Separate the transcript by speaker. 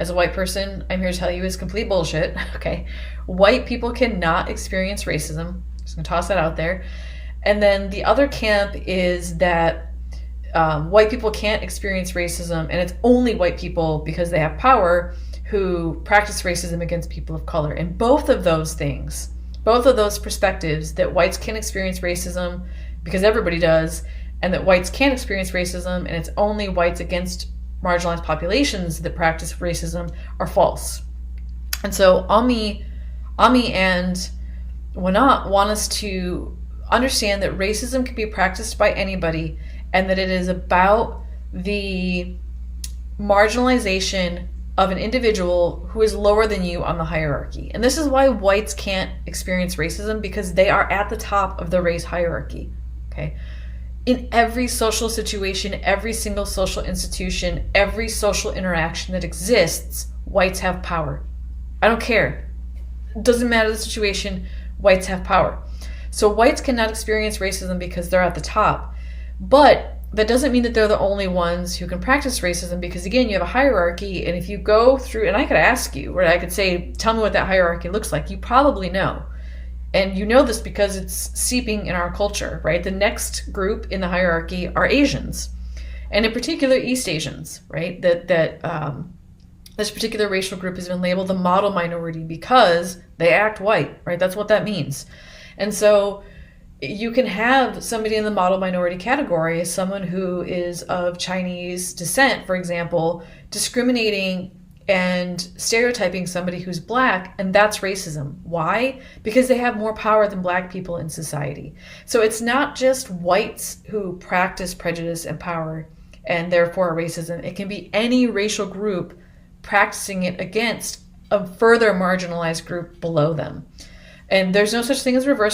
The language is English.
Speaker 1: as a white person, I'm here to tell you is complete bullshit. Okay. White people cannot experience racism. Just gonna toss that out there. And then the other camp is that white people can't experience racism, and it's only white people, because they have power, who practice racism against people of color. And both of those things, both of those perspectives, that whites can experience racism because everybody does, and that whites can't experience racism and it's only whites against marginalized populations that practice racism, are false. And so Ami and Wanat want us to understand that racism can be practiced by anybody, and that it is about the marginalization of an individual who is lower than you on the hierarchy. And this is why whites can't experience racism, because they are at the top of the race hierarchy. Okay? In every social situation, every single social institution, every social interaction that exists, whites have power. I don't care. It doesn't matter the situation, whites have power. So whites cannot experience racism because they're at the top. But that doesn't mean that they're the only ones who can practice racism, because again, you have a hierarchy, and if you go through, and I could ask you, or I could say, tell me what that hierarchy looks like, you probably know. And you know this because it's seeping in our culture, right? The next group in the hierarchy are Asians, and in particular East Asians, right? This particular racial group has been labeled the model minority because they act white, right? That's what that means. And so you can have somebody in the model minority category, someone who is of Chinese descent, for example, discriminating and stereotyping somebody who's black, and that's racism. Why? Because they have more power than black people in society. So it's not just whites who practice prejudice and power and therefore racism. It can be any racial group practicing it against a further marginalized group below them. And there's no such thing as reverse